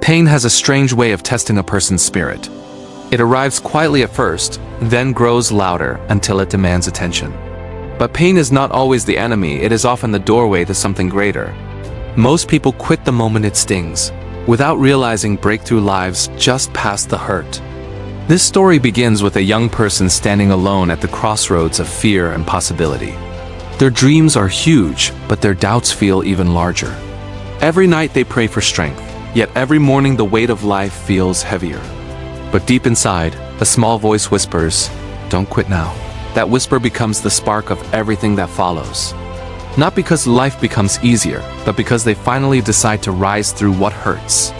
Pain has a strange way of testing a person's spirit. It arrives quietly at first, then grows louder until it demands attention. But pain is not always the enemy, it is often the doorway to something greater. Most people quit the moment it stings, without realizing breakthrough lives just past the hurt. This story begins with a young person standing alone at the crossroads of fear and possibility. Their dreams are huge, but their doubts feel even larger. Every night they pray for strength, yet every morning the weight of life feels heavier. But deep inside, a small voice whispers, "Don't quit now." That whisper becomes the spark of everything that follows. Not because life becomes easier, but because they finally decide to rise through what hurts.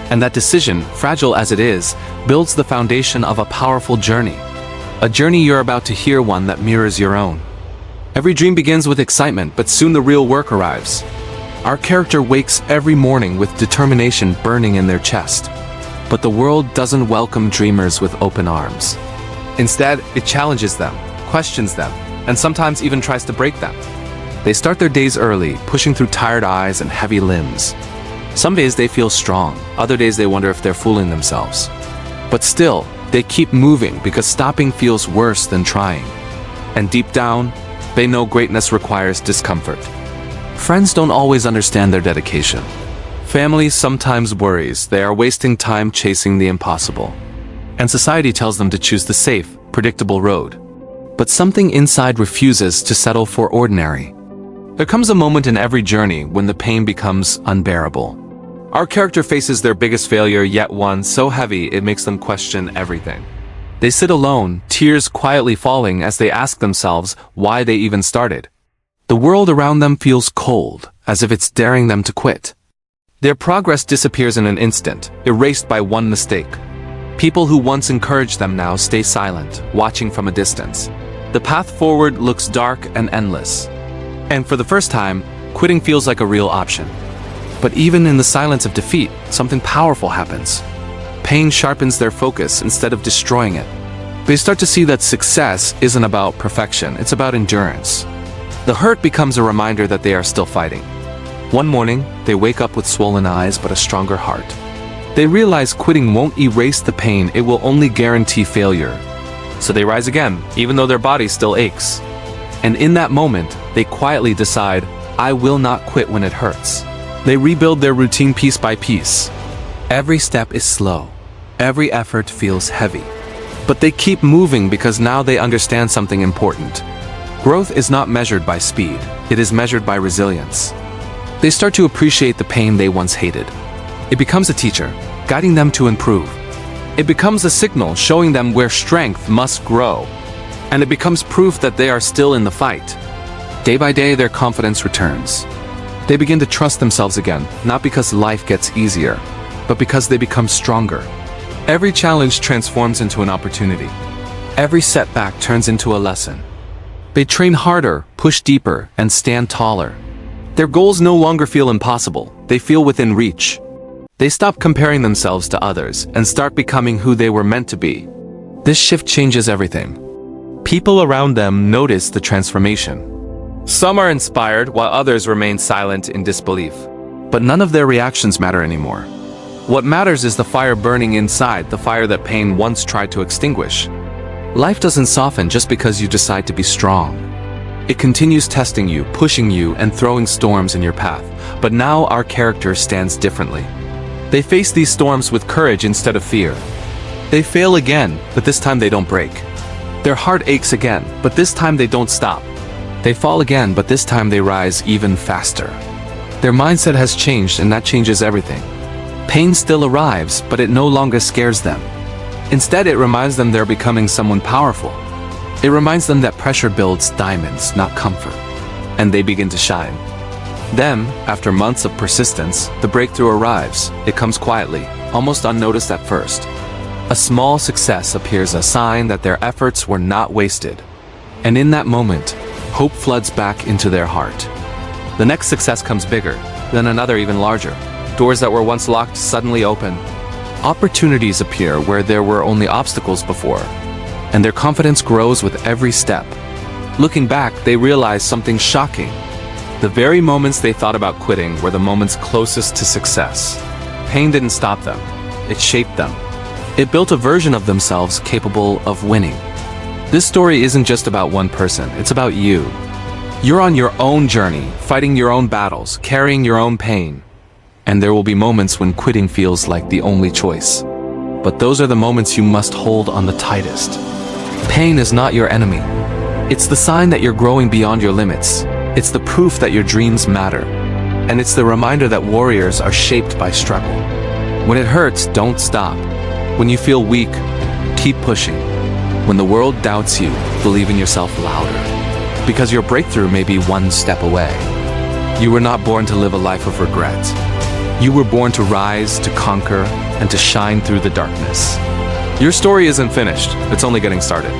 And that decision, fragile as it is, builds the foundation of a powerful journey. A journey you're about to hear, one that mirrors your own. Every dream begins with excitement, but soon the real work arrives. Our character wakes every morning with determination burning in their chest. But the world doesn't welcome dreamers with open arms. Instead, it challenges them, questions them, and sometimes even tries to break them. They start their days early, pushing through tired eyes and heavy limbs. Some days they feel strong, other days they wonder if they're fooling themselves. But still, they keep moving because stopping feels worse than trying. And deep down, they know greatness requires discomfort. Friends don't always understand their dedication. Family sometimes worries they are wasting time chasing the impossible. And society tells them to choose the safe, predictable road. But something inside refuses to settle for ordinary. There comes a moment in every journey when the pain becomes unbearable. Our character faces their biggest failure, yet one so heavy it makes them question everything. They sit alone, tears quietly falling as they ask themselves why they even started. The world around them feels cold, as if it's daring them to quit. Their progress disappears in an instant, erased by one mistake. People who once encouraged them now stay silent, watching from a distance. The path forward looks dark and endless. And for the first time, quitting feels like a real option. But even in the silence of defeat, something powerful happens. Pain sharpens their focus instead of destroying it. They start to see that success isn't about perfection, it's about endurance. The hurt becomes a reminder that they are still fighting. One morning, they wake up with swollen eyes but a stronger heart. They realize quitting won't erase the pain, it will only guarantee failure. So they rise again, even though their body still aches. And in that moment, they quietly decide, I will not quit when it hurts. They rebuild their routine piece by piece. Every step is slow. Every effort feels heavy. But they keep moving because now they understand something important. Growth is not measured by speed, it is measured by resilience. They start to appreciate the pain they once hated. It becomes a teacher, guiding them to improve. It becomes a signal showing them where strength must grow. And it becomes proof that they are still in the fight. Day by day, their confidence returns. They begin to trust themselves again, not because life gets easier, but because they become stronger. Every challenge transforms into an opportunity. Every setback turns into a lesson. They train harder, push deeper, and stand taller. Their goals no longer feel impossible, they feel within reach. They stop comparing themselves to others and start becoming who they were meant to be. This shift changes everything. People around them notice the transformation. Some are inspired while others remain silent in disbelief. But none of their reactions matter anymore. What matters is the fire burning inside, the fire that pain once tried to extinguish. Life doesn't soften just because you decide to be strong. It continues testing you, pushing you, and throwing storms in your path. But now our character stands differently. They face these storms with courage instead of fear. They fail again, but this time they don't break. Their heart aches again, but this time they don't stop. They fall again, but this time they rise even faster. Their mindset has changed, and that changes everything. Pain still arrives, but it no longer scares them. Instead, it reminds them they're becoming someone powerful. It reminds them that pressure builds diamonds, not comfort. And they begin to shine. Then, after months of persistence, the breakthrough arrives. It comes quietly, almost unnoticed at first. A small success appears, a sign that their efforts were not wasted. And in that moment, hope floods back into their heart. The next success comes bigger, then another even larger. Doors that were once locked suddenly open. Opportunities appear where there were only obstacles before. And their confidence grows with every step. Looking back, they realize something shocking. The very moments they thought about quitting were the moments closest to success. pain didn't stop them. It shaped them. It built a version of themselves capable of winning. This story isn't just about one person, it's about you. You're on your own journey, fighting your own battles, carrying your own pain. And there will be moments when quitting feels like the only choice. But those are the moments you must hold on the tightest. Pain is not your enemy. It's the sign that you're growing beyond your limits. It's the proof that your dreams matter. And it's the reminder that warriors are shaped by struggle. When it hurts, don't stop. When you feel weak, keep pushing. When the world doubts you, believe in yourself louder. Because your breakthrough may be one step away. You were not born to live a life of regret. You were born to rise, to conquer, and to shine through the darkness. Your story isn't finished, it's only getting started.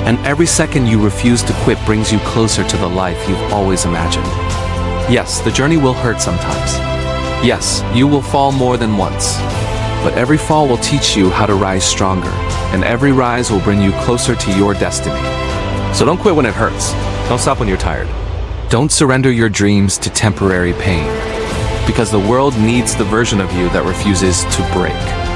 And every second you refuse to quit brings you closer to the life you've always imagined. Yes, the journey will hurt sometimes. Yes, you will fall more than once. But every fall will teach you how to rise stronger, and every rise will bring you closer to your destiny. So don't quit when it hurts. Don't stop when you're tired. Don't surrender your dreams to temporary pain, because the world needs the version of you that refuses to break.